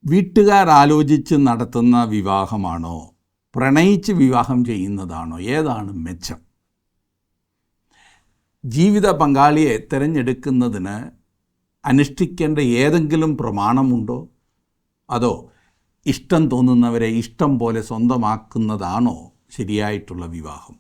വീട്ടുകാർ ആലോചിച്ച് നടത്തുന്ന വിവാഹമാണോ, പ്രണയിച്ച് വിവാഹം ചെയ്യുന്നതാണോ, ഏതാണ് മെച്ചം? ജീവിത പങ്കാളിയെ തിരഞ്ഞെടുക്കുന്നതിന് അനുഷ്ഠിക്കേണ്ട ഏതെങ്കിലും പ്രമാണമുണ്ടോ? അതോ ഇഷ്ടം തോന്നുന്നവരെ ഇഷ്ടം പോലെ സ്വന്തമാക്കുന്നതാണോ ശരിയായിട്ടുള്ള വിവാഹം?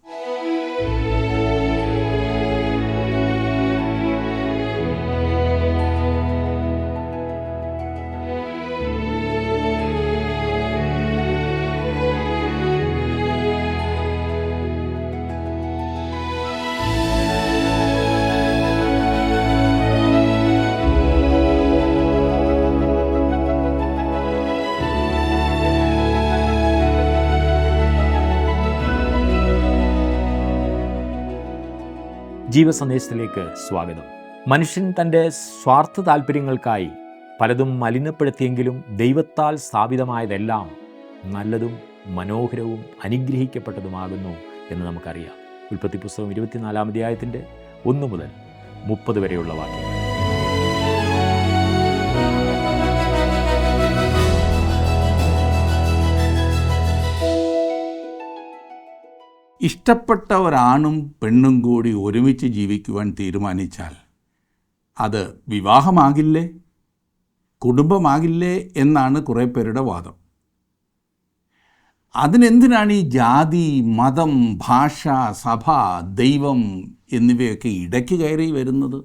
ജീവസന്ദേശത്തിലേക്ക് സ്വാഗതം. മനുഷ്യൻ തൻ്റെ സ്വാർത്ഥ താല്പര്യങ്ങൾക്കായി പലതും മലിനപ്പെടുത്തിയെങ്കിലും ദൈവത്താൽ സ്ഥാപിതമായതെല്ലാം നല്ലതും മനോഹരവും അനുഗ്രഹിക്കപ്പെട്ടതുമാകുന്നു എന്ന് നമുക്കറിയാം. ഉൽപ്പത്തി പുസ്തകം 24-ാം അധ്യായത്തിൻ്റെ 1 മുതൽ 30 വരെയുള്ള വാക്യങ്ങൾ. ഇഷ്ടപ്പെട്ട ഒരാണും പെണ്ണും കൂടി ഒരുമിച്ച് ജീവിക്കുവാൻ തീരുമാനിച്ചാൽ അത് വിവാഹമാകില്ലേ, കുടുംബമാകില്ലേ എന്നാണ് കുറേ പേരുടെ വാദം. അതിനെന്തിനാണ് ഈ ജാതി, മതം, ഭാഷ, സഭ, ദൈവം എന്നിവയൊക്കെ ഇടയ്ക്ക് കയറി വരുന്നത്?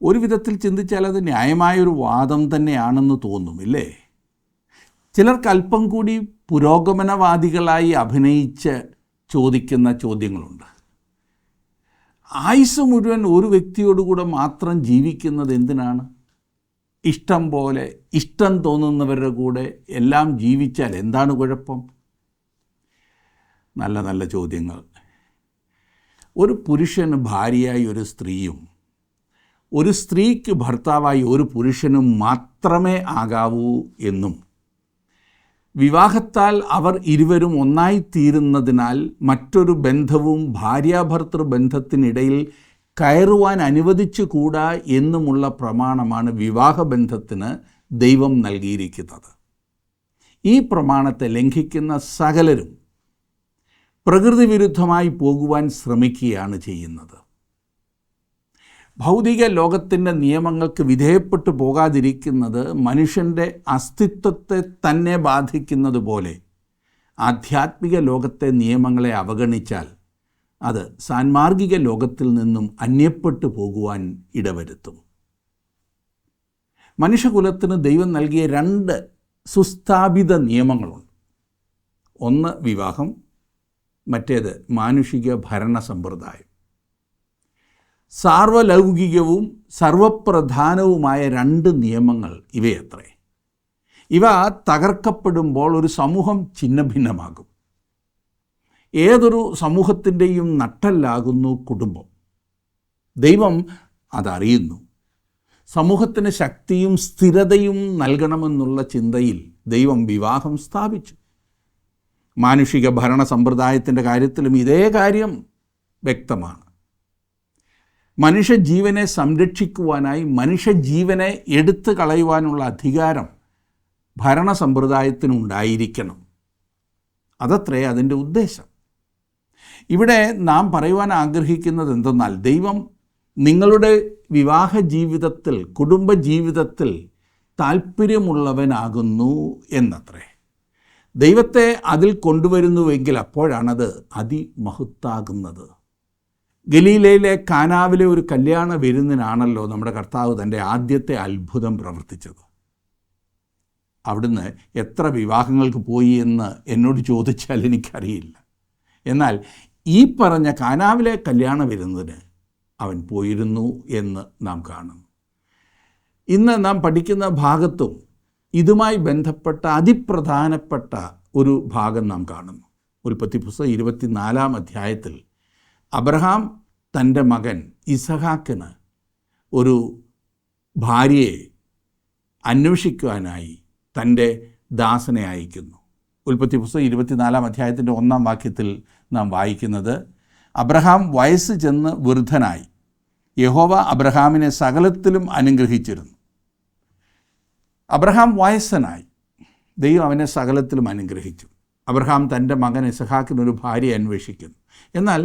ഒരു വിധത്തിൽ ചിന്തിച്ചാൽ അത് ന്യായമായൊരു വാദം തന്നെയാണെന്ന് തോന്നും, ഇല്ലേ? ചിലർക്ക് അല്പം കൂടി പുരോഗമനവാദികളായി അഭിനയിച്ച് ചോദിക്കുന്ന ചോദ്യങ്ങളുണ്ട്. ആയുസ് മുഴുവൻ ഒരു വ്യക്തിയോടുകൂടെ മാത്രം ജീവിക്കുന്നത് എന്തിനാണ്? ഇഷ്ടം പോലെ ഇഷ്ടം തോന്നുന്നവരുടെ കൂടെ എല്ലാം ജീവിച്ചാൽ എന്താണ് കുഴപ്പം? നല്ല നല്ല ചോദ്യങ്ങൾ. ഒരു പുരുഷന് ഭാര്യയായി ഒരു സ്ത്രീയും ഒരു സ്ത്രീക്ക് ഭർത്താവായി ഒരു പുരുഷനും മാത്രമേ ആകാവൂ എന്നും വിവാഹത്താൽ അവർ ഇരുവരും ഒന്നായിത്തീരുന്നതിനാൽ മറ്റൊരു ബന്ധവും ഭാര്യാഭർത്തൃ ബന്ധത്തിനിടയിൽ കയറുവാൻ അനുവദിച്ചുകൂടാ എന്നുമുള്ള പ്രമാണമാണ് വിവാഹബന്ധത്തിന് ദൈവം നൽകിയിരിക്കുന്നത്. ഈ പ്രമാണത്തെ ലംഘിക്കുന്ന സകലരും പ്രകൃതി വിരുദ്ധമായി പോകുവാൻ ശ്രമിക്കുകയാണ് ചെയ്യുന്നത്. ഭൗതിക ലോകത്തിൻ്റെ നിയമങ്ങൾക്ക് വിധേയപ്പെട്ടു പോകാതിരിക്കുന്നത് മനുഷ്യൻ്റെ അസ്തിത്വത്തെ തന്നെ ബാധിക്കുന്നത് പോലെ ആധ്യാത്മിക ലോകത്തെ നിയമങ്ങളെ അവഗണിച്ചാൽ അത് സാൻമാർഗിക ലോകത്തിൽ നിന്നും അന്യപ്പെട്ടു പോകുവാൻ ഇടവരുത്തും. മനുഷ്യകുലത്തിന് ദൈവം നൽകിയ 2 സുസ്ഥാപിത നിയമങ്ങളുണ്ട്. ഒന്ന് വിവാഹം, മറ്റേത് മാനുഷിക ഭരണ സമ്പ്രദായം. സാർവലൗകികവും സർവപ്രധാനവുമായ 2 നിയമങ്ങൾ ഇവയത്രേ. ഇവ തകർക്കപ്പെടുമ്പോൾ ഒരു സമൂഹം ഛിന്നഭിന്നമാകും. ഏതൊരു സമൂഹത്തിൻ്റെയും നട്ടെല്ലാകുന്നു കുടുംബം. ദൈവം അതറിയുന്നു. സമൂഹത്തിന് ശക്തിയും സ്ഥിരതയും നൽകണമെന്നുള്ള ചിന്തയിൽ ദൈവം വിവാഹം സ്ഥാപിച്ചു. മാനുഷിക ഭരണ സമ്പ്രദായത്തിൻ്റെ കാര്യത്തിലും ഇതേ കാര്യം വ്യക്തമാണ്. മനുഷ്യജീവനെ സംരക്ഷിക്കുവാനായി മനുഷ്യജീവനെ എടുത്തു കളയുവാനുള്ള അധികാരം ഭരണസമ്പ്രദായത്തിനുണ്ടായിരിക്കണം. അതത്രേ അതിൻ്റെ ഉദ്ദേശം. ഇവിടെ നാം പറയുവാൻ ആഗ്രഹിക്കുന്നത് എന്തെന്നാൽ ദൈവം നിങ്ങളുടെ വിവാഹ ജീവിതത്തിൽ, കുടുംബജീവിതത്തിൽ താല്പര്യമുള്ളവനാകുന്നു എന്നത്രേ. ദൈവത്തെ അതിൽ കൊണ്ടുവരുന്നുവെങ്കിൽ അപ്പോഴാണത് അതിമഹത്താകുന്നത്. ഗലീലയിലെ കാനാവിലെ ഒരു കല്യാണ വിരുന്നിനാണല്ലോ നമ്മുടെ കർത്താവ് തൻ്റെ ആദ്യത്തെ അത്ഭുതം പ്രവർത്തിച്ചത്. അവിടുന്ന് എത്ര വിവാഹങ്ങൾക്ക് പോയി എന്ന് എന്നോട് ചോദിച്ചാൽ എനിക്കറിയില്ല. എന്നാൽ ഈ പറഞ്ഞ കാനാവിലെ കല്യാണ വിരുന്നിന് അവൻ പോയിരുന്നു എന്ന് നാം കാണും. ഇന്ന് നാം പഠിക്കുന്ന ഭാഗത്തും ഇതുമായി ബന്ധപ്പെട്ട അതിപ്രധാനപ്പെട്ട ഒരു ഭാഗം നാം കാണുന്നു. ഉൽപ്പത്തി പുസ്തകം 24-ാം അധ്യായത്തിൽ അബ്രഹാം തൻ്റെ മകൻ ഇസഹാക്കിന് ഒരു ഭാര്യയെ അന്വേഷിക്കുവാനായി തൻ്റെ ദാസനെ അയക്കുന്നു. ഉൽപ്പത്തി പുസ്തകം 24-ാം അധ്യായത്തിൻ്റെ 1-ാം വാക്യത്തിൽ നാം വായിക്കുന്നത്, അബ്രഹാം വയസ്സ് ചെന്ന് വൃദ്ധനായി. യഹോവ അബ്രഹാമിനെ സകലത്തിലും അനുഗ്രഹിച്ചിരുന്നു. അബ്രഹാം വയസ്സനായി. ദൈവം അവനെ സകലത്തിലും അനുഗ്രഹിച്ചു. അബ്രഹാം തൻ്റെ മകൻ ഇസഹാക്കിനൊരു ഭാര്യയെ അന്വേഷിക്കുന്നു. എന്നാൽ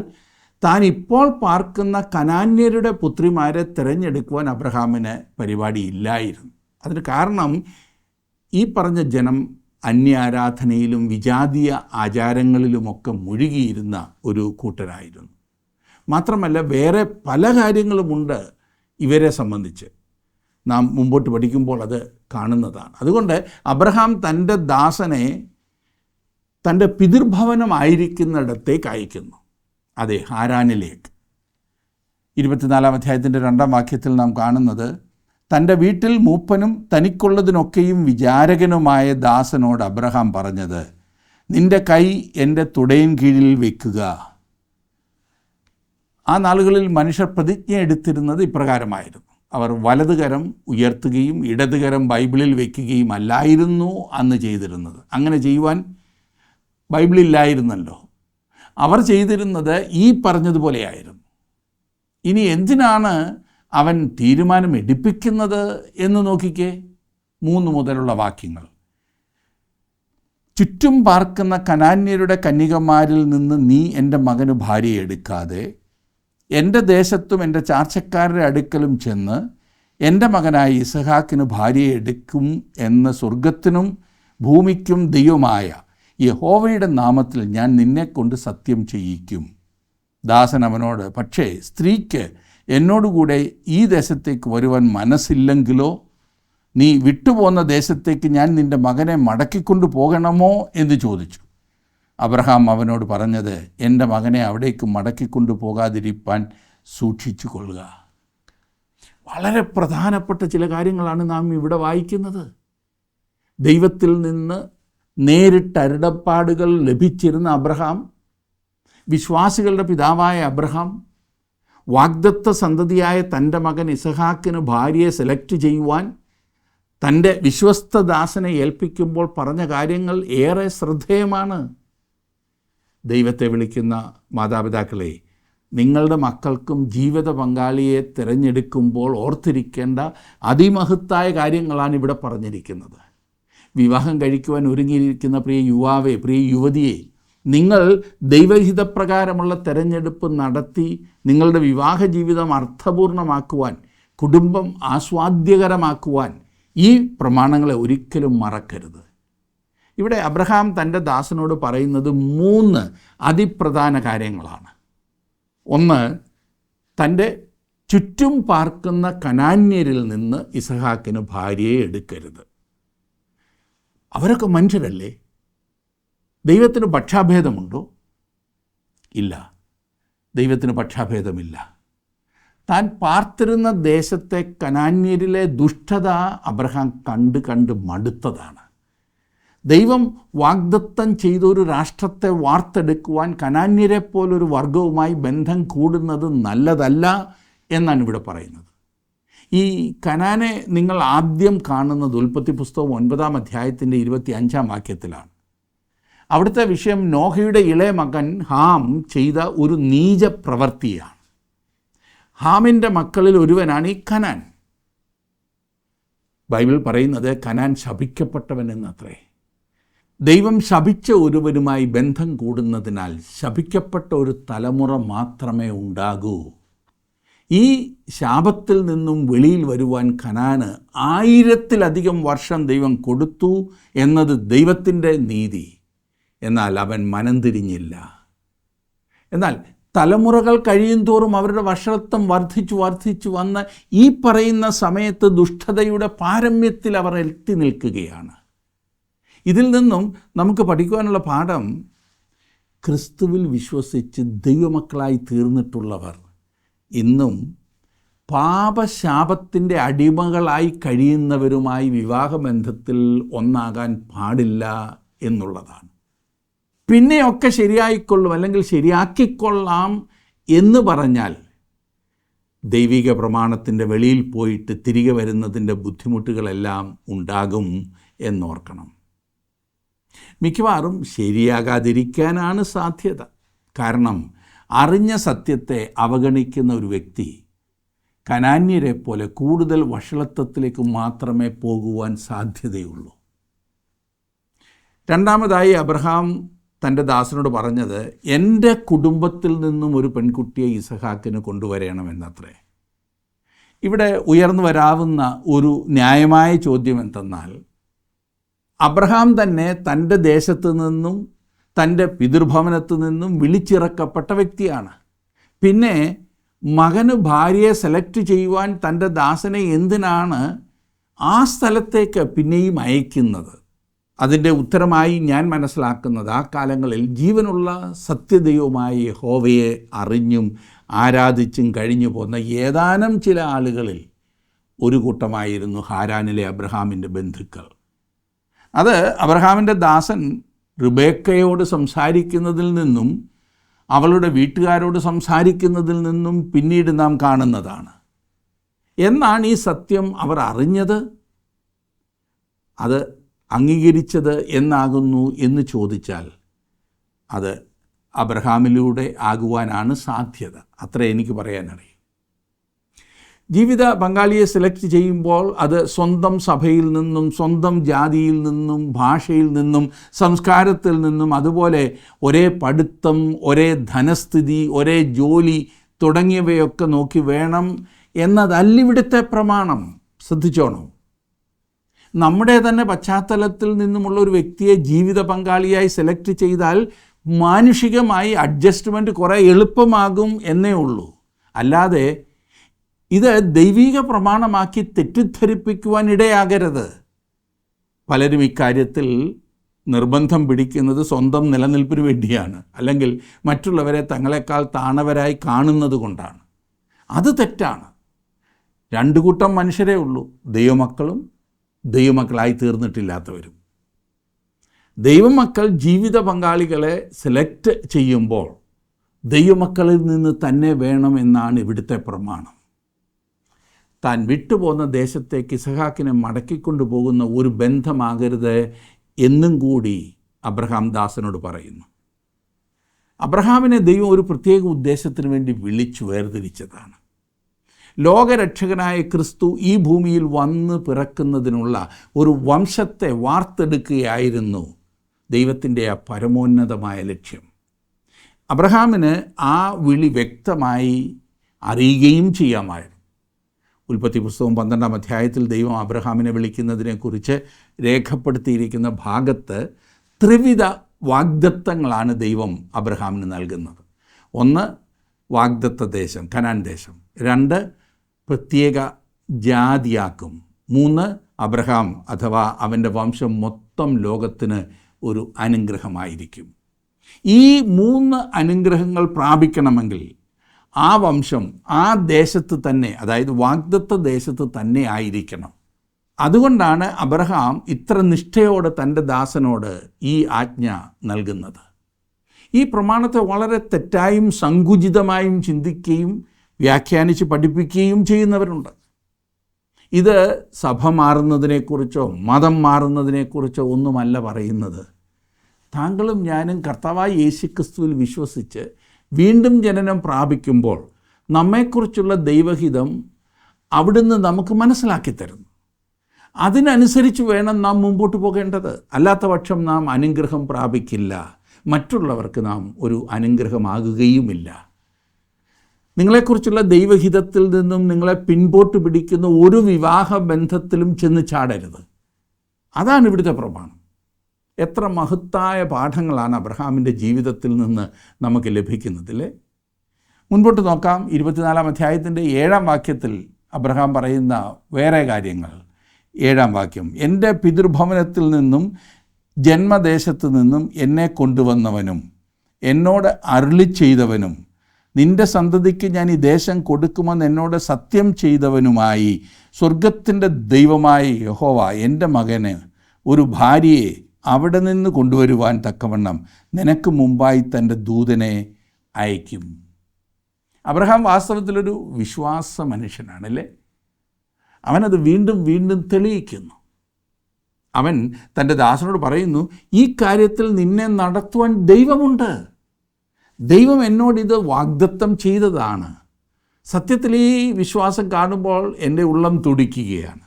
താൻ ഇപ്പോൾ പാർക്കുന്ന കനാന്യരുടെ പുത്രിമാരെ തിരഞ്ഞെടുക്കുവാൻ അബ്രഹാമിന് പരിപാടിയില്ലായിരുന്നു. അതിന് കാരണം ഈ പറഞ്ഞ ജനം അന്യാരാധനയിലും വിജാതീയ ആചാരങ്ങളിലുമൊക്കെ മുഴുകിയിരുന്ന ഒരു കൂട്ടരായിരുന്നു. മാത്രമല്ല വേറെ പല കാര്യങ്ങളുമുണ്ട് ഇവരെ സംബന്ധിച്ച്. നാം മുമ്പോട്ട് പഠിക്കുമ്പോൾ അത് കാണുന്നതാണ്. അതുകൊണ്ട് അബ്രഹാം തൻ്റെ ദാസനെ തൻ്റെ പിതൃഭവനമായിരിക്കുന്നിടത്തേക്ക് അയക്കുന്നു. അതെ, ഹാരാനിലേക്ക്. 24-ാം അധ്യായത്തിൻ്റെ 2-ാം വാക്യത്തിൽ നാം കാണുന്നത്, തൻ്റെ വീട്ടിൽ മൂപ്പനും തനിക്കുള്ളതിനൊക്കെയും വിചാരകനുമായ ദാസനോട് അബ്രഹാം പറഞ്ഞത്, നിൻ്റെ കൈ എൻ്റെ തുടയിൻ കീഴിൽ വയ്ക്കുക. ആ നാളുകളിൽ മനുഷ്യർ പ്രതിജ്ഞ എടുത്തിരുന്നത് ഇപ്രകാരമായിരുന്നു. അവർ വലതുകരം ഉയർത്തുകയും ഇടതുകരം ബൈബിളിൽ വയ്ക്കുകയും അല്ലായിരുന്നു അന്ന് ചെയ്തിരുന്നത്. അങ്ങനെ ചെയ്യുവാൻ ബൈബിളില്ലായിരുന്നല്ലോ. അവർ ചെയ്തിരുന്നത് ഈ പറഞ്ഞതുപോലെയായിരുന്നു. ഇനി എന്തിനാണ് അവൻ തീരുമാനം എടുപ്പിക്കുന്നത് എന്ന് നോക്കിക്കേ. 3 മുതലുള്ള വാക്യങ്ങൾ. ചുറ്റും പാർക്കുന്ന കനാന്യരുടെ കന്യകമാരിൽ നിന്ന് നീ എൻ്റെ മകന് ഭാര്യയെ എടുക്കാതെ എൻ്റെ ദേശത്തും എൻ്റെ ചാർച്ചക്കാരുടെ അടുക്കലും ചെന്ന് എൻ്റെ മകനായ ഇസഹാക്കിന് ഭാര്യയെ എടുക്കും എന്ന് സ്വർഗത്തിനും ഭൂമിക്കും ദൈവമായ യഹോവയുടെ നാമത്തിൽ ഞാൻ നിന്നെക്കൊണ്ട് സത്യം ചെയ്യിക്കും. ദാസൻ അവനോട്, പക്ഷേ സ്ത്രീക്ക് എന്നോടുകൂടെ ഈ ദേശത്തേക്ക് വരുവാൻ മനസ്സില്ലെങ്കിലോ നീ വിട്ടുപോകുന്ന ദേശത്തേക്ക് ഞാൻ നിൻ്റെ മകനെ മടക്കിക്കൊണ്ടു പോകണമോ എന്ന് ചോദിച്ചു. അബ്രഹാം അവനോട് പറഞ്ഞത്, എൻ്റെ മകനെ അവിടേക്ക് മടക്കിക്കൊണ്ടു പോകാതിരിപ്പാൻ സൂക്ഷിച്ചു കൊള്ളുക. വളരെ പ്രധാനപ്പെട്ട ചില കാര്യങ്ങളാണ് നാം ഇവിടെ വായിക്കുന്നത്. ദൈവത്തിൽ നിന്ന് നേരിട്ട് അരുളപ്പാടുകൾ ലഭിച്ചിരുന്ന അബ്രഹാം, വിശ്വാസികളുടെ പിതാവായ അബ്രഹാം, വാഗ്ദത്ത സന്തതിയായ തൻ്റെ മകൻ ഇസഹാക്കിന് ഭാര്യയെ സെലക്ട് ചെയ്യുവാൻ തൻ്റെ വിശ്വസ്ത ദാസനെ ഏൽപ്പിക്കുമ്പോൾ പറഞ്ഞ കാര്യങ്ങൾ ഏറെ ശ്രദ്ധേയമാണ്. ദൈവത്തെ വിളിക്കുന്ന മാതാപിതാക്കളെ, നിങ്ങളുടെ മക്കൾക്കും ജീവിത പങ്കാളിയെ തിരഞ്ഞെടുക്കുമ്പോൾ ഓർത്തിരിക്കേണ്ട അതിമഹത്തായ കാര്യങ്ങളാണ് ഇവിടെ പറഞ്ഞിരിക്കുന്നത്. വിവാഹം കഴിക്കുവാൻ ഒരുങ്ങിയിരിക്കുന്ന പ്രിയ യുവാവേ, പ്രിയ യുവതിയെ, നിങ്ങൾ ദൈവഹിതപ്രകാരമുള്ള തിരഞ്ഞെടുപ്പ് നടത്തി നിങ്ങളുടെ വിവാഹ ജീവിതം അർത്ഥപൂർണമാക്കുവാൻ, കുടുംബം ആസ്വാദ്യകരമാക്കുവാൻ ഈ പ്രമാണങ്ങളെ ഒരിക്കലും മറക്കരുത്. ഇവിടെ അബ്രഹാം തൻ്റെ ദാസനോട് പറയുന്നത് 3 അതിപ്രധാന കാര്യങ്ങളാണ്. ഒന്ന്, തൻ്റെ ചുറ്റും പാർക്കുന്ന കനാന്യരിൽ നിന്ന് ഇസഹാക്കിന് ഭാര്യയെ എടുക്കരുത്. അവരൊക്കെ മനുഷ്യരല്ലേ? ദൈവത്തിന് പക്ഷാഭേദമുണ്ടോ? ഇല്ല, ദൈവത്തിന് പക്ഷാഭേദമില്ല. താൻ പാർത്തിരുന്ന ദേശത്തെ കനാന്യരിലെ ദുഷ്ടത അബ്രഹാം കണ്ട് മടുത്തതാണ്. ദൈവം വാഗ്ദത്തം ചെയ്തൊരു രാഷ്ട്രത്തെ വാർത്തെടുക്കുവാൻ കനാന്യരെ പോലൊരു വർഗവുമായി ബന്ധം കൂടുന്നത് നല്ലതല്ല എന്നാണ് ഇവിടെ പറയുന്നത്. ഈ കനാനെ നിങ്ങൾ ആദ്യം കാണുന്നത് ഉൽപ്പത്തി പുസ്തകം 9-ാം അധ്യായത്തിൻ്റെ 25-ാം വാക്യത്തിലാണ്. അവിടുത്തെ വിഷയം നോഹയുടെ ഇളയ മകൻ ഹാം ചെയ്ത ഒരു നീച പ്രവൃത്തിയാണ്. ഹാമിൻ്റെ മക്കളിൽ ഒരുവനാണ് ഈ കനാൻ. ബൈബിൾ പറയുന്നത് കനാൻ ശപിക്കപ്പെട്ടവൻ എന്നത്രേ. ദൈവം ശപിച്ച ഒരുവനുമായി ബന്ധം കൂടുന്നതിനാൽ ശപിക്കപ്പെട്ട ഒരു തലമുറ മാത്രമേ ഉണ്ടാകൂ. ഈ ശാപത്തിൽ നിന്നും വെളിയിൽ വരുവാൻ കനാന് 1000-ലധികം വർഷം ദൈവം കൊടുത്തു എന്നത് ദൈവത്തിൻ്റെ നീതി. എന്നാൽ അവൻ മനം തിരിഞ്ഞില്ല. എന്നാൽ തലമുറകൾ കഴിയുന്തോറും അവരുടെ വഷളത്വം വർദ്ധിച്ചു വന്ന് ഈ പറയുന്ന സമയത്ത് ദുഷ്ടതയുടെ പാരമ്യത്തിൽ അവർ എത്തി നിൽക്കുകയാണ്. ഇതിൽ നിന്നും നമുക്ക് പഠിക്കുവാനുള്ള പാഠം, ക്രിസ്തുവിൽ വിശ്വസിച്ച് ദൈവമക്കളായി തീർന്നിട്ടുള്ളവർ ഇന്നും പാപശാപത്തിൻ്റെ അടിമകളായി കഴിയുന്നവരുമായി വിവാഹബന്ധത്തിൽ ഒന്നാകാൻ പാടില്ല എന്നുള്ളതാണ്. പിന്നെയൊക്കെ ശരിയായിക്കൊള്ളും അല്ലെങ്കിൽ ശരിയാക്കിക്കൊള്ളാം എന്ന് പറഞ്ഞാൽ ദൈവിക പ്രമാണത്തിൻ്റെ വെളിയിൽ പോയിട്ട് തിരികെ വരുന്നതിൻ്റെ ബുദ്ധിമുട്ടുകളെല്ലാം ഉണ്ടാകും എന്നോർക്കണം. മിക്കവാറും ശരിയാകാതിരിക്കാനാണ് സാധ്യത. കാരണം അറിഞ്ഞ സത്യത്തെ അവഗണിക്കുന്ന ഒരു വ്യക്തി കനാന്യരെ പോലെ കൂടുതൽ വഷളത്വത്തിലേക്ക് മാത്രമേ പോകുവാൻ സാധ്യതയുള്ളൂ. രണ്ടാമതായി അബ്രഹാം തൻ്റെ ദാസനോട് പറഞ്ഞത്, എൻ്റെ കുടുംബത്തിൽ നിന്നും ഒരു പെൺകുട്ടിയെ ഇസഹാക്കിന് കൊണ്ടുവരണമെന്നത്രേ. ഇവിടെ ഉയർന്നു വരാവുന്ന ഒരു ന്യായമായ ചോദ്യം എന്തെന്നാൽ, അബ്രഹാം തന്നെ തൻ്റെ ദേശത്തു നിന്നും തൻ്റെ പിതൃഭവനത്തു നിന്നും വിളിച്ചിറക്കപ്പെട്ട വ്യക്തിയാണ്. പിന്നെ മകന് ഭാര്യയെ സെലക്ട് ചെയ്യുവാൻ തൻ്റെ ദാസനെ എന്തിനാണ് ആ സ്ഥലത്തേക്ക് പിന്നെയും അയക്കുന്നത്? അതിൻ്റെ ഉത്തരമായി ഞാൻ മനസ്സിലാക്കുന്നത്, ആ കാലങ്ങളിൽ ജീവനുള്ള സത്യദൈവമായ യഹോവയെ അറിഞ്ഞും ആരാധിച്ചും കഴിഞ്ഞു പോന്ന ഏതാനും ചില ആളുകളിൽ ഒരു കൂട്ടമായിരുന്നു ഹാരാനിലെ അബ്രഹാമിൻ്റെ ബന്ധുക്കൾ. അത് അബ്രഹാമിൻ്റെ ദാസൻ റിബേക്കയോട് സംസാരിക്കുന്നതിൽ നിന്നും അവളുടെ വീട്ടുകാരോട് സംസാരിക്കുന്നതിൽ നിന്നും പിന്നീട് നാം കാണുന്നതാണ്. എന്നാണ് ഈ സത്യം അവർ അറിഞ്ഞത്, അത് അംഗീകരിച്ചത് എന്നാകുന്നു എന്ന് ചോദിച്ചാൽ അത് അബ്രഹാമിലൂടെ ആകുവാനാണ് സാധ്യത. അത്രേ എനിക്ക് പറയാനറിയും. ജീവിത പങ്കാളിയെ സെലക്ട് ചെയ്യുമ്പോൾ അത് സ്വന്തം സഭയിൽ നിന്നും സ്വന്തം ജാതിയിൽ നിന്നും ഭാഷയിൽ നിന്നും സംസ്കാരത്തിൽ നിന്നും അതുപോലെ ഒരേ പഠിത്തം, ഒരേ ധനസ്ഥിതി, ഒരേ ജോലി തുടങ്ങിയവയൊക്കെ നോക്കി വേണം എന്നതല്ല ഇവിടുത്തെ പ്രമാണം. ശ്രദ്ധിച്ചോണം. നമ്മുടെ തന്നെ പശ്ചാത്തലത്തിൽ നിന്നുമുള്ള ഒരു വ്യക്തിയെ ജീവിത പങ്കാളിയായി സെലക്ട് ചെയ്താൽ മാനുഷികമായി അഡ്ജസ്റ്റ്മെൻറ്റ് കുറേ എളുപ്പമാകും എന്നേ ഉള്ളൂ. അല്ലാതെ ഇത് ദൈവിക പ്രമാണമാക്കി തെറ്റിദ്ധരിപ്പിക്കുവാൻ ഇടയാകരുത്. പലരും ഇക്കാര്യത്തിൽ നിർബന്ധം പിടിക്കുന്നത് സ്വന്തം നിലനിൽപ്പിന് വേണ്ടിയാണ്, അല്ലെങ്കിൽ മറ്റുള്ളവരെ തങ്ങളെക്കാൾ താണവരായി കാണുന്നത് കൊണ്ടാണ്. അത് തെറ്റാണ്. രണ്ടു കൂട്ടം മനുഷ്യരേ ഉള്ളൂ, ദൈവമക്കളും ദൈവമക്കളായി തീർന്നിട്ടില്ലാത്തവരും. ദൈവമക്കൾ ജീവിത പങ്കാളികളെ സെലക്ട് ചെയ്യുമ്പോൾ ദൈവമക്കളിൽ നിന്ന് തന്നെ വേണം എന്നാണ് ഇവിടുത്തെ പ്രമാണം. താൻ വിട്ടുപോകുന്ന ദേശത്തേക്ക് ഇസഹാക്കിനെ മടക്കിക്കൊണ്ടു പോകുന്ന ഒരു ബന്ധമാകരുത് എന്നും കൂടി അബ്രഹാം ദാസനോട് പറയുന്നു. അബ്രഹാമിനെ ദൈവം ഒരു പ്രത്യേക ഉദ്ദേശത്തിന് വേണ്ടി വിളിച്ചു വേർതിരിച്ചതാണ്. ലോകരക്ഷകനായ ക്രിസ്തു ഈ ഭൂമിയിൽ വന്ന് പിറക്കുന്നതിനുള്ള ഒരു വംശത്തെ വാർത്തെടുക്കുകയായിരുന്നു ദൈവത്തിൻ്റെ ആ പരമോന്നതമായ ലക്ഷ്യം. അബ്രഹാമിന് ആ വിളി വ്യക്തമായി അറിയുകയും ചെയ്യാമായിരുന്നു. ഉൽപ്പത്തി പുസ്തകം 12-ാം അധ്യായത്തിൽ ദൈവം അബ്രഹാമിനെ വിളിക്കുന്നതിനെക്കുറിച്ച് രേഖപ്പെടുത്തിയിരിക്കുന്ന ഭാഗത്ത് ത്രിവിധ വാഗ്ദത്തങ്ങളാണ് ദൈവം അബ്രഹാമിന് നൽകുന്നത്. 1, വാഗ്ദത്ത ദേശം, കനാൻ ദേശം. 2, പ്രത്യേക ജാതിയാക്കും. 3, അബ്രഹാം അഥവാ അവൻ്റെ വംശം മൊത്തം ലോകത്തിന് ഒരു അനുഗ്രഹമായിരിക്കും. ഈ 3 അനുഗ്രഹങ്ങൾ പ്രാപിക്കണമെങ്കിൽ ആ വംശം ആ ദേശത്ത് തന്നെ, അതായത് വാഗ്ദത്ത ദേശത്ത് തന്നെ ആയിരിക്കണം. അതുകൊണ്ടാണ് അബ്രഹാം ഇത്ര നിഷ്ഠയോടെ തൻ്റെ ദാസനോട് ഈ ആജ്ഞ നൽകുന്നത്. ഈ പ്രമാണത്തെ വളരെ തെറ്റായും സങ്കുചിതമായും ചിന്തിക്കുകയും വ്യാഖ്യാനിച്ച് പഠിപ്പിക്കുകയും ചെയ്യുന്നവരുണ്ട്. ഇത് സഭ മാറുന്നതിനെക്കുറിച്ചോ മതം മാറുന്നതിനെക്കുറിച്ചോ ഒന്നുമല്ല പറയുന്നത്. താങ്കളും ഞാനും കർത്താവായ യേശുക്രിസ്തുവിൽ വിശ്വസിച്ച് വീണ്ടും ജനനം പ്രാപിക്കുമ്പോൾ നമ്മെക്കുറിച്ചുള്ള ദൈവഹിതം അവിടുന്ന് നമുക്ക് മനസ്സിലാക്കി തരുന്നു. അതിനനുസരിച്ച് വേണം നാം മുമ്പോട്ട് പോകേണ്ടത്. അല്ലാത്ത പക്ഷം നാം അനുഗ്രഹം പ്രാപിക്കില്ല, മറ്റുള്ളവർക്ക് നാം ഒരു അനുഗ്രഹമാകുകയുമില്ല. നിങ്ങളെക്കുറിച്ചുള്ള ദൈവഹിതത്തിൽ നിന്നും നിങ്ങളെ പിൻപോട്ട് പിടിക്കുന്ന ഒരു വിവാഹ ബന്ധത്തിലും ചെന്ന് ചാടരുത്. അതാണ് ഇവിടുത്തെ പ്രമാണം. എത്ര മഹത്തായ പാഠങ്ങളാണ് അബ്രഹാമിൻ്റെ ജീവിതത്തിൽ നിന്ന് നമുക്ക് ലഭിക്കുന്നതില്ലേ. മുൻപോട്ട് നോക്കാം. 24-ാം അധ്യായത്തിൻ്റെ 7-ാം വാക്യത്തിൽ അബ്രഹാം പറയുന്ന വേറെ കാര്യങ്ങൾ. 7-ാം വാക്യം, എൻ്റെ പിതൃഭവനത്തിൽ നിന്നും ജന്മദേശത്തു നിന്നും എന്നെ കൊണ്ടുവന്നവനും എന്നോട് അരുളി ചെയ്തവനും നിൻ്റെ സന്തതിക്ക് ഞാൻ ഈ ദേശം കൊടുക്കുമെന്ന് എന്നോട് സത്യം ചെയ്തവനുമായി സ്വർഗത്തിൻ്റെ ദൈവമായ യഹോവ എൻ്റെ മകന് ഒരു ഭാര്യയെ അവിടെ നിന്ന് കൊണ്ടുവരുവാൻ തക്കവണ്ണം നിനക്ക് മുമ്പായി തൻ്റെ ദൂതനെ അയക്കും. അബ്രഹാം വാസ്തവത്തിലൊരു വിശ്വാസ മനുഷ്യനാണല്ലേ. അവനത് വീണ്ടും വീണ്ടും തെളിയിക്കുന്നു. അവൻ തൻ്റെ ദാസനോട് പറയുന്നു, ഈ കാര്യത്തിൽ നിന്നെ നടത്തുവാൻ ദൈവമുണ്ട്. ദൈവം എന്നോടിത് വാഗ്ദത്തം ചെയ്തതാണ്. സത്യത്തിൽ ഈ വിശ്വാസം കാണുമ്പോൾ എൻ്റെ ഉള്ളം തുടിക്കുകയാണ്.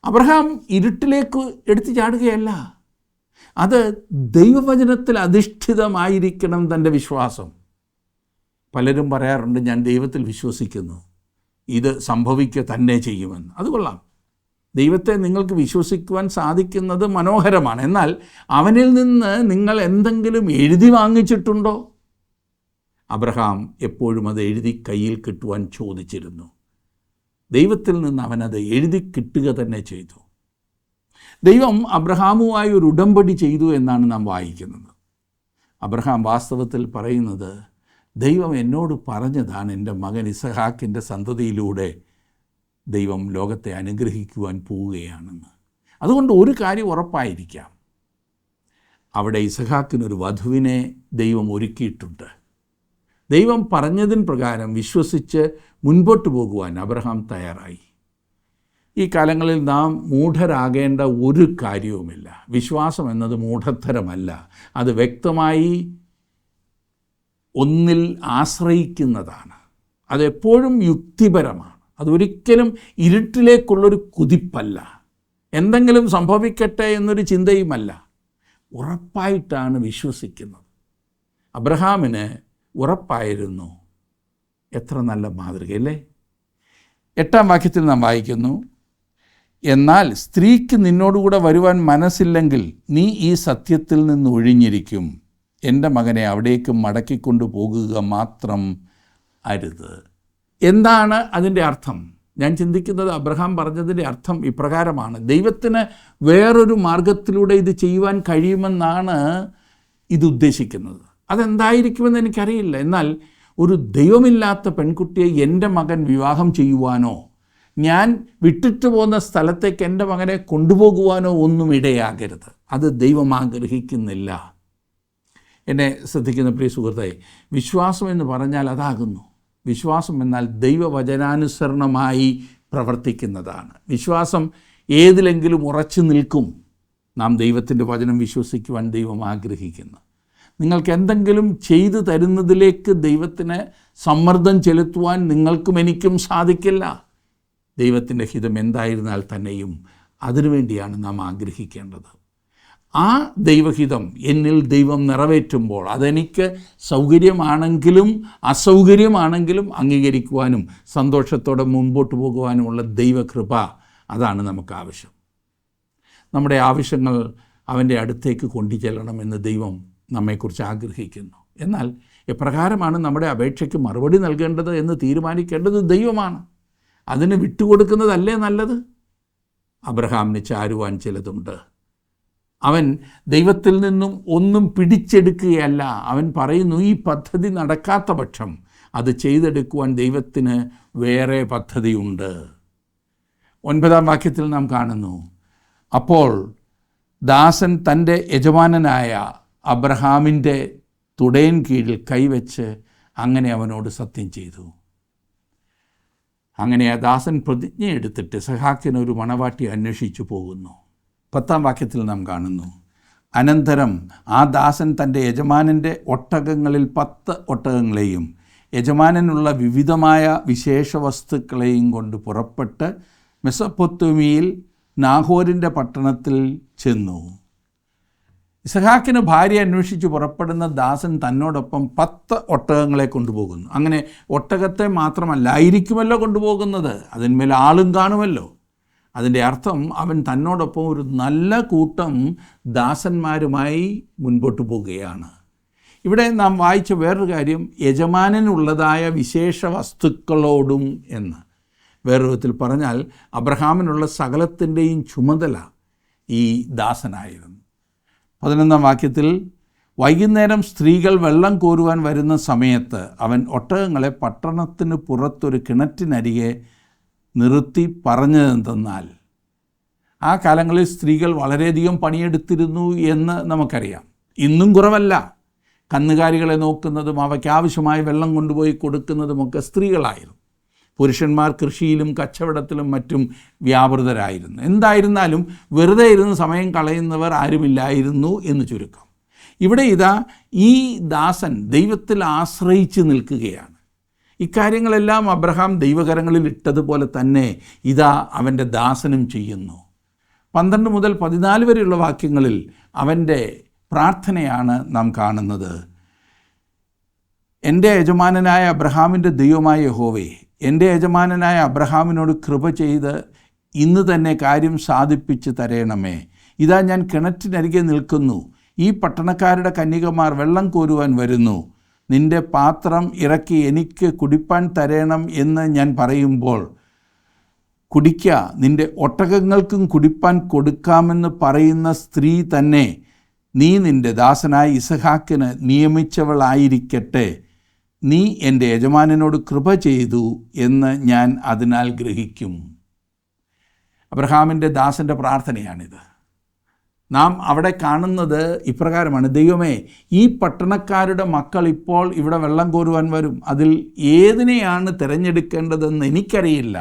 അബ്രഹാം ഇരുട്ടിലേക്ക് എടുത്തു ചാടുകയല്ല, അത് ദൈവവചനത്തിൽ അധിഷ്ഠിതമായിരിക്കണം തൻ്റെ വിശ്വാസം. പലരും പറയാറുണ്ട്, ഞാൻ ദൈവത്തിൽ വിശ്വസിക്കുന്നു, ഇത് സംഭവിക്കുക തന്നെ ചെയ്യുമെന്ന്. അത് കൊള്ളാം, ദൈവത്തെ നിങ്ങൾക്ക് വിശ്വസിക്കുവാൻ സാധിക്കുന്നത് മനോഹരമാണ്. എന്നാൽ അവനിൽ നിന്ന് നിങ്ങൾ എന്തെങ്കിലും എഴുതി വാങ്ങിച്ചിട്ടുണ്ടോ? അബ്രഹാം എപ്പോഴും അത് എഴുതി കയ്യിൽ കിട്ടുവാൻ ചോദിച്ചിരുന്നു. ദൈവത്തിൽ നിന്ന് അവനത് എഴുതി കിട്ടുക തന്നെ ചെയ്തു. ദൈവം അബ്രഹാമുമായി ഒരു ഉടമ്പടി ചെയ്തു എന്നാണ് നാം വായിക്കുന്നത്. അബ്രഹാം വാസ്തവത്തിൽ പറയുന്നത്, ദൈവം എന്നോട് പറഞ്ഞതാണ് എൻ്റെ മകൻ ഇസഹാക്കിൻ്റെ സന്തതിയിലൂടെ ദൈവം ലോകത്തെ അനുഗ്രഹിക്കുവാൻ പോവുകയാണെന്ന്. അതുകൊണ്ട് ഒരു കാര്യം ഉറപ്പായിരിക്കാം, അവിടെ ഇസഹാക്കിനൊരു വധുവിനെ ദൈവം ഒരുക്കിയിട്ടുണ്ട്. ദൈവം പറഞ്ഞതിന് പ്രകാരം വിശ്വസിച്ച് മുൻപോട്ട് പോകുവാൻ അബ്രഹാം തയ്യാറായി. ഈ കാലങ്ങളിൽ നാം മൂഢരാകേണ്ട ഒരു കാര്യവുമില്ല. വിശ്വാസം എന്നത് മൂഢത്തരമല്ല, അത് വ്യക്തമായി ഒന്നിൽ ആശ്രയിക്കുന്നതാണ്. അതെപ്പോഴും യുക്തിപരമാണ്. അതൊരിക്കലും ഇരുട്ടിലേക്കുള്ളൊരു കുതിപ്പല്ല, എന്തെങ്കിലും സംഭവിക്കട്ടെ എന്നൊരു ചിന്തയുമല്ല. ഉറപ്പായിട്ടാണ് വിശ്വസിക്കുന്നത്. അബ്രഹാമിന് ഉറപ്പായിരുന്നു. എത്ര നല്ല മാതൃകയല്ലേ? 8-ാം വാക്യത്തിൽ നാം വായിക്കുന്നു, എന്നാൽ സ്ത്രീക്ക് നിന്നോടുകൂടെ വരുവാൻ മനസ്സില്ലെങ്കിൽ നീ ഈ സത്യത്തിൽ നിന്ന് ഒഴിഞ്ഞിരിക്കും. എൻ്റെ മകനെ അവിടേക്ക് മടക്കിക്കൊണ്ടു പോകുക മാത്രം അരുത്. എന്താണ് അതിൻ്റെ അർത്ഥം? ഞാൻ ചിന്തിക്കുന്നത് അബ്രഹാം പറഞ്ഞതിൻ്റെ അർത്ഥം ഇപ്രകാരമാണ്. ദൈവത്തിന് വേറൊരു മാർഗത്തിലൂടെ ഇത് ചെയ്യുവാൻ കഴിയുമെന്നാണ് ഇത് ഉദ്ദേശിക്കുന്നത്. അതെന്തായിരിക്കുമെന്ന് എനിക്കറിയില്ല. എന്നാൽ ഒരു ദൈവമില്ലാത്ത പെൺകുട്ടിയെ എൻ്റെ മകൻ വിവാഹം ചെയ്യുവാനോ ഞാൻ വിട്ടിട്ട് പോകുന്ന സ്ഥലത്തേക്ക് എൻ്റെ മകനെ കൊണ്ടുപോകുവാനോ ഒന്നും ഇടയാകരുത്. അത് ദൈവം ആഗ്രഹിക്കുന്നില്ല. എന്നെ ശ്രദ്ധിക്കുന്ന പ്രിയ സുഹൃത്തേ, വിശ്വാസം എന്ന് പറഞ്ഞാൽ അതാകുന്നു. വിശ്വാസം എന്നാൽ ദൈവവചനാനുസരണമായി പ്രവർത്തിക്കുന്നതാണ്. വിശ്വാസം ഏതിലെങ്കിലും ഉറച്ചു നിൽക്കും. നാം ദൈവത്തിൻ്റെ വചനം വിശ്വസിക്കുവാൻ ദൈവം ആഗ്രഹിക്കുന്നു. നിങ്ങൾക്ക് എന്തെങ്കിലും ചെയ്തു തരുന്നതിലേക്ക് ദൈവത്തിന് സമ്മർദ്ദം ചെലുത്തുവാൻ നിങ്ങൾക്കും എനിക്കും സാധിക്കില്ല. ദൈവത്തിൻ്റെ ഹിതം എന്തായിരുന്നാൽ തന്നെയും അതിനുവേണ്ടിയാണ് നാം ആഗ്രഹിക്കേണ്ടത്. ആ ദൈവഹിതം എന്നിൽ ദൈവം നിറവേറ്റുമ്പോൾ അതെനിക്ക് സൗകര്യമാണെങ്കിലും അസൗകര്യമാണെങ്കിലും അംഗീകരിക്കുവാനും സന്തോഷത്തോടെ മുൻപോട്ട് പോകുവാനുമുള്ള ദൈവകൃപ, അതാണ് നമുക്ക് ആവശ്യം. നമ്മുടെ ആവശ്യങ്ങൾ അവൻ്റെ അടുത്തേക്ക് കൊണ്ടുചെല്ലണമെന്ന് ദൈവം നമ്മെക്കുറിച്ച് ആഗ്രഹിക്കുന്നു. എന്നാൽ എപ്രകാരമാണ് നമ്മുടെ അപേക്ഷയ്ക്ക് മറുപടി നൽകേണ്ടത് എന്ന് തീരുമാനിക്കേണ്ടത് ദൈവമാണ്. അതിന് വിട്ടുകൊടുക്കുന്നതല്ലേ നല്ലത്? അബ്രഹാമിന് ചാരുവാൻ ചിലതുണ്ട്. അവൻ ദൈവത്തിൽ നിന്നും ഒന്നും പിടിച്ചെടുക്കുകയല്ല. അവൻ പറയുന്നു, ഈ പദ്ധതി നടക്കാത്ത പക്ഷം അത് ചെയ്തെടുക്കുവാൻ ദൈവത്തിന് വേറെ പദ്ധതിയുണ്ട്. 9-ാം വാക്യത്തിൽ നാം കാണുന്നു, അപ്പോൾ ദാസൻ തൻ്റെ യജമാനനായ അബ്രഹാമിൻ്റെ തുടയൻ കീഴിൽ കൈവച്ച് അങ്ങനെ അവനോട് സത്യം ചെയ്തു. അങ്ങനെ ആ ദാസൻ പ്രതിജ്ഞയെടുത്തിട്ട് ഇസഹാക്കിന് ഒരു മണവാട്ടി അന്വേഷിച്ചു പോകുന്നു. 10-ാം വാക്യത്തിൽ നാം കാണുന്നു, അനന്തരം ആ ദാസൻ തൻ്റെ യജമാനൻ്റെ ഒട്ടകങ്ങളിൽ 10 ഒട്ടകങ്ങളെയും യജമാനനുള്ള വിവിധമായ വിശേഷ വസ്തുക്കളെയും കൊണ്ട് പുറപ്പെട്ട് മെസൊപ്പൊത്താമിയയിൽ നാഹോരിൻ്റെ പട്ടണത്തിൽ ചെന്നു. ഇസഹാക്കിന് ഭാര്യ അന്വേഷിച്ച് പുറപ്പെടുന്ന ദാസൻ തന്നോടൊപ്പം 10 ഒട്ടകങ്ങളെ കൊണ്ടുപോകുന്നു. അങ്ങനെ ഒട്ടകത്തെ മാത്രമല്ല ആയിരിക്കുമല്ലോ കൊണ്ടുപോകുന്നത്, അതിന്മേൽ ആളും കാണുമല്ലോ. അതിൻ്റെ അർത്ഥം അവൻ തന്നോടൊപ്പം ഒരു നല്ല കൂട്ടം ദാസന്മാരുമായി മുൻപോട്ട് പോവുകയാണ്. ഇവിടെ നാം വായിച്ച വേറൊരു കാര്യം, യജമാനനുള്ളതായ വിശേഷ വസ്തുക്കളോടും എന്ന്. വേറൊരു വിധത്തിൽ പറഞ്ഞാൽ അബ്രഹാമിനുള്ള സകലത്തിൻ്റെയും ചുമതല ഈ ദാസനായിരുന്നു. 11-ാം വാക്യത്തിൽ, വൈകുന്നേരം സ്ത്രീകൾ വെള്ളം കോരുവാൻ വരുന്ന സമയത്ത് അവൻ ഒട്ടകങ്ങളെ പട്ടണത്തിന് പുറത്തൊരു കിണറ്റിനരികെ നിർത്തി പറഞ്ഞതെന്തെന്നാൽ, ആ കാലങ്ങളിൽ സ്ത്രീകൾ വളരെയധികം പണിയെടുത്തിരുന്നു എന്ന് നമുക്കറിയാം. ഇന്നും കുറവല്ല. കന്നുകാലികളെ നോക്കുന്നതും അവയ്ക്ക് ആവശ്യമായ വെള്ളം കൊണ്ടുപോയി കൊടുക്കുന്നതുമൊക്കെ സ്ത്രീകളായിരുന്നു. പുരുഷന്മാർ കൃഷിയിലും കച്ചവടത്തിലും മറ്റും വ്യാപൃതരായിരുന്നു. എന്തായിരുന്നാലും വെറുതെ ഇരുന്ന് സമയം കളയുന്നവർ ആരുമില്ലായിരുന്നു എന്ന് ചുരുക്കം. ഇവിടെ ഇതാ ഈ ദാസൻ ദൈവത്തിൽ ആശ്രയിച്ച് നിൽക്കുകയാണ്. ഇക്കാര്യങ്ങളെല്ലാം അബ്രഹാം ദൈവകരങ്ങളിൽ ഇട്ടതുപോലെ തന്നെ ഇതാ അവൻ്റെ ദാസനും ചെയ്യുന്നു. 12 മുതൽ 14 വരെയുള്ള വാക്യങ്ങളിൽ അവൻ്റെ പ്രാർത്ഥനയാണ് നാം കാണുന്നത്. എൻ്റെ യജമാനനായ അബ്രഹാമിൻ്റെ ദൈവമായ യഹോവേ, എൻ്റെ യജമാനനായ അബ്രഹാമിനോട് കൃപ ചെയ്ത് ഇന്ന് തന്നെ കാര്യം സാധിപ്പിച്ച് തരയണമേ. ഇതാ ഞാൻ കിണറ്റിനരികെ നിൽക്കുന്നു. ഈ പട്ടണക്കാരുടെ കന്യകമാർ വെള്ളം കോരുവാൻ വരുന്നു. നിൻ്റെ പാത്രം ഇറക്കി എനിക്ക് കുടിപ്പാൻ തരയണം എന്ന് ഞാൻ പറയുമ്പോൾ, കുടിക്ക, നിൻ്റെ ഒട്ടകങ്ങൾക്കും കുടിപ്പാൻ കൊടുക്കാമെന്ന് പറയുന്ന സ്ത്രീ തന്നെ നീ നിൻ്റെ ദാസനായ ഇസഹാക്കിന് നിയമിച്ചവളായിരിക്കട്ടെ. നീ എൻ്റെ യജമാനനോട് കൃപ ചെയ്തു എന്ന് ഞാൻ അതിനാൽ ഗ്രഹിക്കും. അബ്രഹാമിൻ്റെ ദാസൻ്റെ പ്രാർത്ഥനയാണിത്. നാം അവിടെ കാണുന്നത് ഇപ്രകാരമാണ്: ദൈവമേ, ഈ പട്ടണക്കാരുടെ മക്കൾ ഇപ്പോൾ ഇവിടെ വെള്ളം കോരുവാൻ വരും. അതിൽ ഏതിനെയാണ് തിരഞ്ഞെടുക്കേണ്ടതെന്ന് എനിക്കറിയില്ല.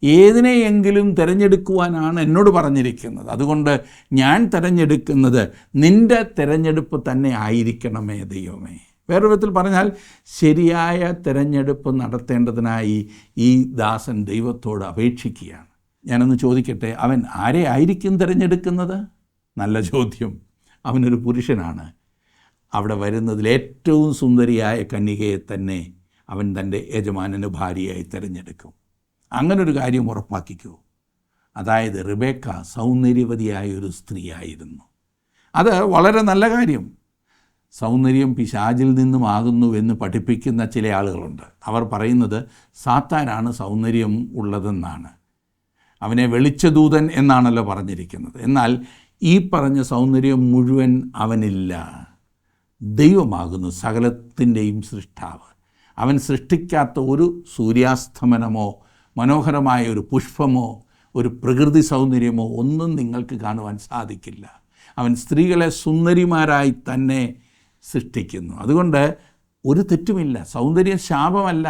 ഏതിനെയെങ്കിലും തിരഞ്ഞെടുക്കുവാനാണ് എന്നോട് പറഞ്ഞിരിക്കുന്നത്. അതുകൊണ്ട് ഞാൻ തിരഞ്ഞെടുക്കുന്നത് നിൻ്റെ തിരഞ്ഞെടുപ്പ് തന്നെ ആയിരിക്കണമേ ദൈവമേ. വേറൊരു വിധത്തിൽ പറഞ്ഞാൽ, ശരിയായ തിരഞ്ഞെടുപ്പ് നടത്തേണ്ടതിനായി ഈ ദാസൻ ദൈവത്തോട് അപേക്ഷിക്കുകയാണ്. ഞാനൊന്ന് ചോദിക്കട്ടെ, അവൻ ആരെ ആയിരിക്കും തിരഞ്ഞെടുക്കുന്നത്? നല്ല ചോദ്യം. അവനൊരു പുരുഷനാണ്. അവിടെ വരുന്നതിൽ ഏറ്റവും സുന്ദരിയായ കന്യകയെ തന്നെ അവൻ തൻ്റെ യജമാനന് ഭാര്യയായി തിരഞ്ഞെടുക്കും. അങ്ങനൊരു കാര്യം ഉറപ്പാക്കിക്കൂ. അതായത് റിബേക്ക സൗന്ദര്യവതിയായ ഒരു സ്ത്രീയായിരുന്നു. അത് വളരെ നല്ല കാര്യം. സൗന്ദര്യം പിശാചിൽ നിന്നുമാകുന്നു എന്ന് പഠിപ്പിക്കുന്ന ചില ആളുകളുണ്ട്. അവർ പറയുന്നത് സാത്താനാണ് സൗന്ദര്യം ഉള്ളതെന്നാണ്. അവനെ വെളിച്ചദൂതൻ എന്നാണല്ലോ പറഞ്ഞിരിക്കുന്നത്. എന്നാൽ ഈ പറഞ്ഞ സൗന്ദര്യം മുഴുവൻ അവനില്ല. ദൈവമാകുന്നു സകലത്തിൻ്റെയും സൃഷ്ടാവ്. അവൻ സൃഷ്ടിക്കാത്ത ഒരു സൂര്യാസ്തമനമോ മനോഹരമായ ഒരു പുഷ്പമോ ഒരു പ്രകൃതി സൗന്ദര്യമോ ഒന്നും നിങ്ങൾക്ക് കാണുവാൻ സാധിക്കില്ല. അവൻ സ്ത്രീകളെ സുന്ദരിമാരായി തന്നെ സൃഷ്ടിക്കുന്നു. അതുകൊണ്ട് ഒരു തെറ്റുമില്ല. സൗന്ദര്യം ശാപമല്ല.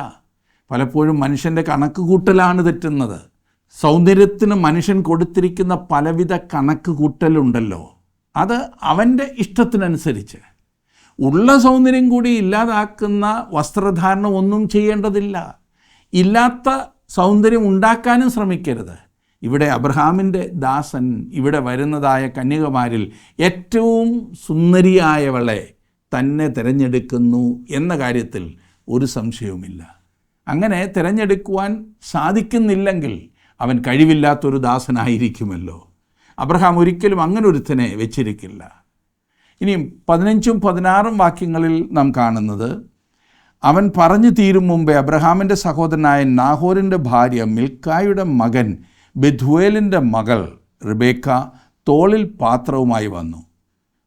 പലപ്പോഴും മനുഷ്യൻ്റെ കണക്ക് കൂട്ടലാണ് തെറ്റുന്നത്. സൗന്ദര്യത്തിന് മനുഷ്യൻ കൊടുത്തിരിക്കുന്ന പലവിധ കണക്ക് കൂട്ടലുണ്ടല്ലോ, അത് അവൻ്റെ ഇഷ്ടത്തിനനുസരിച്ച്. ഉള്ള സൗന്ദര്യം കൂടി ഇല്ലാതാക്കുന്ന വസ്ത്രധാരണം ഒന്നും ചെയ്യേണ്ടതില്ല. ഇല്ലാത്ത സൗന്ദര്യം ഉണ്ടാക്കാനും ശ്രമിക്കരുത്. ഇവിടെ അബ്രഹാമിൻ്റെ ദാസൻ ഇവിടെ വരുന്നതായ കന്യകമാരിൽ ഏറ്റവും സുന്ദരിയായവളെ തന്നെ തിരഞ്ഞെടുക്കുന്നു എന്ന കാര്യത്തിൽ ഒരു സംശയവുമില്ല. അങ്ങനെ തിരഞ്ഞെടുക്കുവാൻ സാധിക്കുന്നില്ലെങ്കിൽ അവൻ കഴിവില്ലാത്തൊരു ദാസനായിരിക്കുമല്ലോ. അബ്രഹാം ഒരിക്കലും അങ്ങനൊരുത്തനെ വെച്ചിരിക്കില്ല. ഇനിയും 15ഉം 16ഉം വാക്യങ്ങളിൽ നാം കാണുന്നത്, അവൻ പറഞ്ഞു തീരും മുമ്പേ അബ്രഹാമിൻ്റെ സഹോദരനായ നാഹോറിൻ്റെ ഭാര്യ മിൽക്കായുടെ മകൻ ബെഥുവേലിൻ്റെ മകൾ റിബേക്ക തോളിൽ പാത്രവുമായി വന്നു.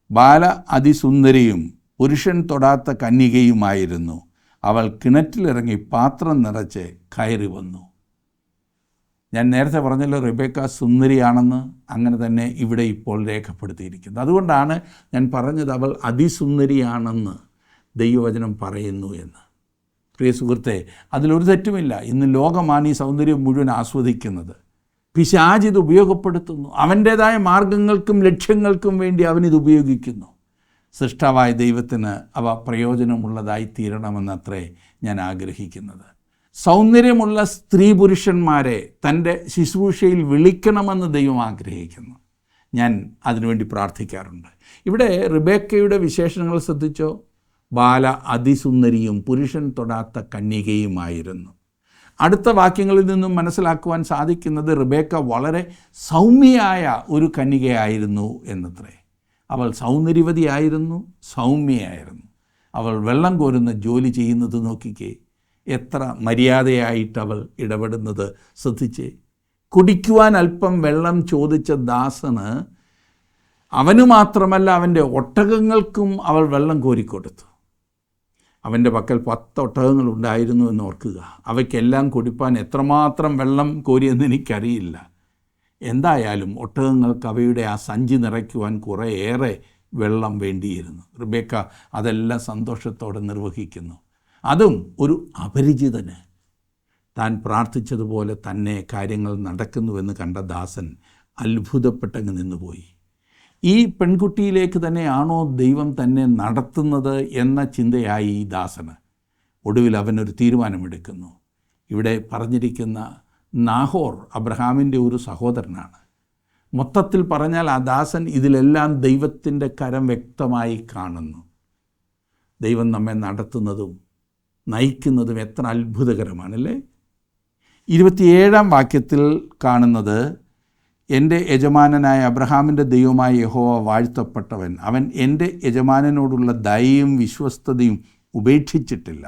ബാല അതിസുന്ദരിയും പുരുഷൻ തൊടാത്ത കന്യകയുമായിരുന്നു. അവൾ കിണറ്റിലിറങ്ങി പാത്രം നിറച്ച് കയറി വന്നു. ഞാൻ നേരത്തെ പറഞ്ഞല്ലോ റിബേക്ക സുന്ദരിയാണെന്ന്. അങ്ങനെ തന്നെ ഇവിടെ ഇപ്പോൾ രേഖപ്പെടുത്തിയിരിക്കുന്നത്. അതുകൊണ്ടാണ് ഞാൻ പറഞ്ഞത് അവൾ അതിസുന്ദരിയാണെന്ന് ദൈവവചനം പറയുന്നു എന്ന്. പ്രിയ സുഹൃത്തെ, അതിലൊരു തെറ്റുമില്ല. ഇന്ന് ലോകമാണ് ഈ സൗന്ദര്യം മുഴുവൻ ആസ്വദിക്കുന്നത്. പിശാച് ഇത് ഉപയോഗപ്പെടുത്തുന്നു. അവൻ്റേതായ മാർഗങ്ങൾക്കും ലക്ഷ്യങ്ങൾക്കും വേണ്ടി അവനിത് ഉപയോഗിക്കുന്നു. സൃഷ്ടാവായ ദൈവത്തിന് അവ പ്രയോജനമുള്ളതായി തീരണമെന്നത്രേ ഞാൻ ആഗ്രഹിക്കുന്നത്. സൗന്ദര്യമുള്ള സ്ത്രീ പുരുഷന്മാരെ തൻ്റെ ശുശ്രൂഷയിൽ വിളിക്കണമെന്ന് ദൈവം ആഗ്രഹിക്കുന്നു. ഞാൻ അതിനുവേണ്ടി പ്രാർത്ഥിക്കാറുണ്ട്. ഇവിടെ റിബേക്കയുടെ വിശേഷണങ്ങൾ ശ്രദ്ധിച്ചോ? ബാല അതിസുന്ദരിയും പുരുഷൻ തൊടാത്ത കന്യകയുമായിരുന്നു. അടുത്ത വാക്യങ്ങളിൽ നിന്നും മനസ്സിലാക്കുവാൻ സാധിക്കുന്നത് റിബേക്ക വളരെ സൗമ്യയായ ഒരു കന്യകയായിരുന്നു എന്നത്രേ. അവൾ സൗന്ദര്യവതിയായിരുന്നു, സൗമ്യയായിരുന്നു. അവൾ വെള്ളം കോരുന്ന ജോലി ചെയ്യുന്നത് നോക്കിക്കേ. എത്ര മര്യാദയായിട്ട് അവൾ ഇടപെടുന്നത് ശ്രദ്ധിച്ചേ. കുടിക്കുവാൻ അല്പം വെള്ളം ചോദിച്ച ദാസന് അവന് മാത്രമല്ല അവൻ്റെ ഒട്ടകങ്ങൾക്കും അവൾ വെള്ളം കോരിക്കൊടുത്തു. അവൻ്റെ പക്കൽ 10 ഒട്ടകങ്ങളുണ്ടായിരുന്നു എന്ന് ഓർക്കുക. അവയ്ക്കെല്ലാം കുടിപ്പാൻ എത്രമാത്രം വെള്ളം കോരിയെന്ന് എനിക്കറിയില്ല. എന്തായാലും ഒട്ടകങ്ങൾക്ക് അവയുടെ ആ സഞ്ചി നിറയ്ക്കുവാൻ കുറേയേറെ വെള്ളം വേണ്ടിയിരുന്നു. റിബേക്ക അതെല്ലാം സന്തോഷത്തോടെ നിർവഹിക്കുന്നു. അതും ഒരു അപരിചിതന്. താൻ പ്രാർത്ഥിച്ചതുപോലെ തന്നെ കാര്യങ്ങൾ നടക്കുന്നുവെന്ന് കണ്ട ദാസൻ അത്ഭുതപ്പെട്ടങ്ങ് നിന്നുപോയി. ഈ പെൺകുട്ടിയിലേക്ക് തന്നെയാണോ ദൈവം തന്നെ നടത്തുന്നത് എന്ന ചിന്തയായി ഈ ദാസന്. ഒടുവിൽ അവനൊരു തീരുമാനമെടുക്കുന്നു. ഇവിടെ പറഞ്ഞിരിക്കുന്ന നാഹോർ അബ്രഹാമിൻ്റെ ഒരു സഹോദരനാണ്. മൊത്തത്തിൽ പറഞ്ഞാൽ ആ ദാസൻ ഇതിലെല്ലാം ദൈവത്തിൻ്റെ കരം വ്യക്തമായി കാണുന്നു. ദൈവം നമ്മെ നടത്തുന്നതും നയിക്കുന്നതും എത്ര അത്ഭുതകരമാണല്ലേ. 27-ാം വാക്യത്തിൽ കാണുന്നത്, എൻ്റെ യജമാനനായ അബ്രഹാമിൻ്റെ ദൈവമായ യഹോവ വാഴ്ത്തപ്പെട്ടവൻ. അവൻ എൻ്റെ യജമാനനോടുള്ള ദയയും വിശ്വസ്തതയും ഉപേക്ഷിച്ചിട്ടില്ല.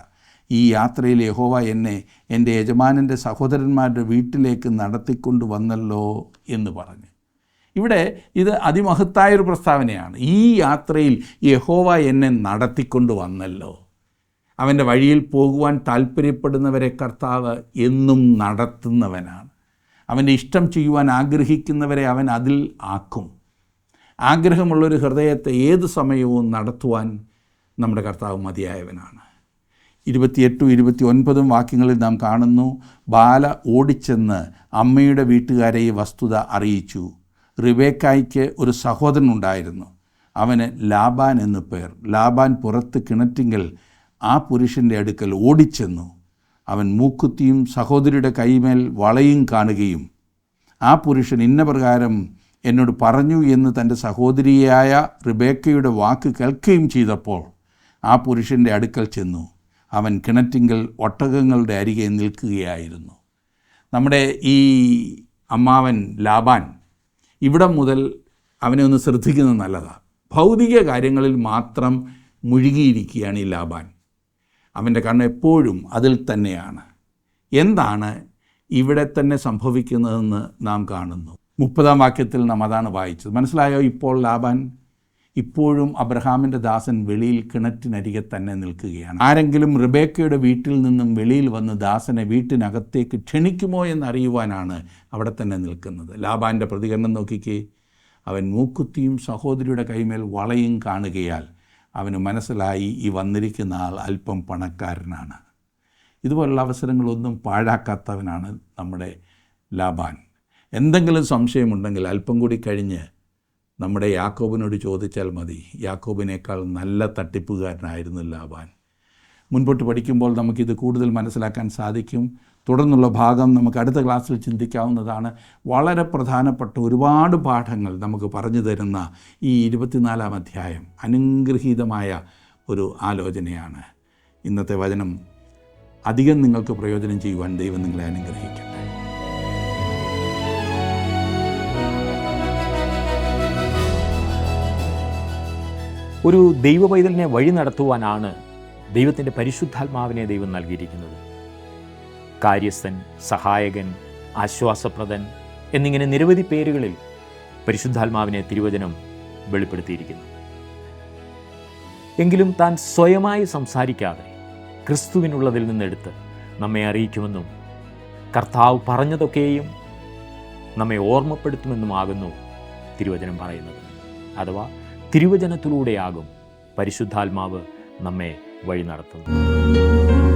ഈ യാത്രയിൽ യഹോവ എന്നെ എൻ്റെ യജമാനൻ്റെ സഹോദരന്മാരുടെ വീട്ടിലേക്ക് നടത്തിക്കൊണ്ട് വന്നല്ലോ എന്ന് പറഞ്ഞു. ഇവിടെ ഇത് അതിമഹത്തായൊരു പ്രസ്താവനയാണ്. ഈ യാത്രയിൽ യഹോവ എന്നെ നടത്തിക്കൊണ്ട് വന്നല്ലോ. അവൻ്റെ വഴിയിൽ പോകുവാൻ താല്പര്യപ്പെടുന്നവരെ കർത്താവ് എന്നും നടത്തുന്നവനാണ്. അവൻ്റെ ഇഷ്ടം ചെയ്യുവാൻ ആഗ്രഹിക്കുന്നവരെ അവൻ അതിൽ ആക്കും. ആഗ്രഹമുള്ളൊരു ഹൃദയത്തെ ഏത് സമയവും നടത്തുവാൻ നമ്മുടെ കർത്താവ് മതിയായവനാണ്. 28, 29 വാക്യങ്ങളിൽ നാം കാണുന്നു, ബാല ഓടിച്ചെന്ന് അമ്മയുടെ വീട്ടുകാരെ ഈ വസ്തുത അറിയിച്ചു. റിബേക്കായ്ക്ക് ഒരു സഹോദരനുണ്ടായിരുന്നു, അവന് ലാബാൻ എന്നു പേർ. ലാബാൻ പുറത്ത് കിണറ്റിങ്കൽ ആ പുരുഷൻ്റെ അടുക്കൽ ഓടിച്ചെന്നു. അവൻ മൂക്കുത്തിയും സഹോദരിയുടെ കൈമേൽ വളയും കാണുകയും ആ പുരുഷൻ ഇന്ന പ്രകാരം എന്നോട് പറഞ്ഞു എന്ന് തൻ്റെ സഹോദരിയായ റിബേക്കയുടെ വാക്ക് കേൾക്കുകയും ചെയ്തപ്പോൾ ആ പുരുഷൻ്റെ അടുക്കൽ ചെന്നു. അവൻ കിണറ്റിങ്കൽ ഒട്ടകങ്ങളുടെ അരികെ നിൽക്കുകയായിരുന്നു. നമ്മുടെ ഈ അമ്മാവൻ ലാബാൻ ഇവിടം മുതൽ അവനെ ഒന്ന് ശ്രദ്ധിക്കുന്നത് നല്ലതാണ്. ഭൗതിക കാര്യങ്ങളിൽ മാത്രം മുഴുകിയിരിക്കുകയാണ് ഈ ലാബാൻ. അവൻ്റെ കണ്ണ് എപ്പോഴും അതിൽ തന്നെയാണ്. എന്താണ് ഇവിടെ തന്നെ സംഭവിക്കുന്നതെന്ന് നാം കാണുന്നു. 30-ാം വാക്യത്തിൽ നാം അതാണ് വായിച്ചത്. മനസ്സിലായോ? ഇപ്പോൾ ലാബാൻ ഇപ്പോഴും അബ്രഹാമിൻ്റെ ദാസൻ വെളിയിൽ കിണറ്റിനരികെ തന്നെ നിൽക്കുകയാണ്. ആരെങ്കിലും റിബേക്കയുടെ വീട്ടിൽ നിന്നും വെളിയിൽ വന്ന് ദാസനെ വീട്ടിനകത്തേക്ക് ക്ഷണിക്കുമോ എന്നറിയുവാനാണ് അവിടെ തന്നെ നിൽക്കുന്നത്. ലാബാൻ്റെ പ്രതികരണം നോക്കിക്കേ. അവൻ മൂക്കുത്തിയും സഹോദരിയുടെ കൈമേൽ വളയും കാണുകയാൽ അവന് മനസ്സിലായി ഈ വന്നിരിക്കുന്ന ആൾ അല്പം പണക്കാരനാണ്. ഇതുപോലുള്ള അവസരങ്ങളൊന്നും പാഴാക്കാത്തവനാണ് നമ്മുടെ ലാബാൻ. എന്തെങ്കിലും സംശയമുണ്ടെങ്കിൽ അല്പം കൂടി കഴിഞ്ഞ് നമ്മുടെ യാക്കോബിനോട് ചോദിച്ചാൽ മതി. യാക്കോബിനേക്കാൾ നല്ല തട്ടിപ്പുകാരനായിരുന്നു ലാബാൻ. മുൻപോട്ട് പഠിക്കുമ്പോൾ നമുക്കിത് കൂടുതൽ മനസ്സിലാക്കാൻ സാധിക്കും. തുടർന്നുള്ള ഭാഗം നമുക്ക് അടുത്ത ക്ലാസ്സിൽ ചിന്തിക്കാവുന്നതാണ്. വളരെ പ്രധാനപ്പെട്ട ഒരുപാട് പാഠങ്ങൾ നമുക്ക് പറഞ്ഞു തരുന്ന ഈ 24-ാം അധ്യായം അനുഗ്രഹീതമായ ഒരു ആലോചനയാണ്. ഇന്നത്തെ വചനം അധികം നിങ്ങൾക്ക് പ്രയോജനം ചെയ്യുവാൻ ദൈവം നിങ്ങളെ അനുഗ്രഹിക്കട്ടെ. ഒരു ദൈവ പൈതലിനെ വഴി നടത്തുവാനാണ് ദൈവത്തിൻ്റെ പരിശുദ്ധാത്മാവിനെ ദൈവം നൽകിയിരിക്കുന്നത്. കാര്യസ്ഥൻ, സഹായകൻ, ആശ്വാസപ്രദൻ എന്നിങ്ങനെ നിരവധി പേരുകളിൽ പരിശുദ്ധാത്മാവിനെ തിരുവചനം വെളിപ്പെടുത്തിയിരിക്കുന്നു. എങ്കിലും താൻ സ്വയമായി സംസാരിക്കാതെ ക്രിസ്തുവിനുള്ളതിൽ നിന്നെടുത്ത് നമ്മെ അറിയിക്കുമെന്നും കർത്താവ് പറഞ്ഞതൊക്കെയും നമ്മെ ഓർമ്മപ്പെടുത്തുമെന്നുമാകുന്നു തിരുവചനം പറയുന്നത്. അഥവാ തിരുവചനത്തിലൂടെയാകും പരിശുദ്ധാത്മാവ് നമ്മെ വഴി നടത്തുന്നത്.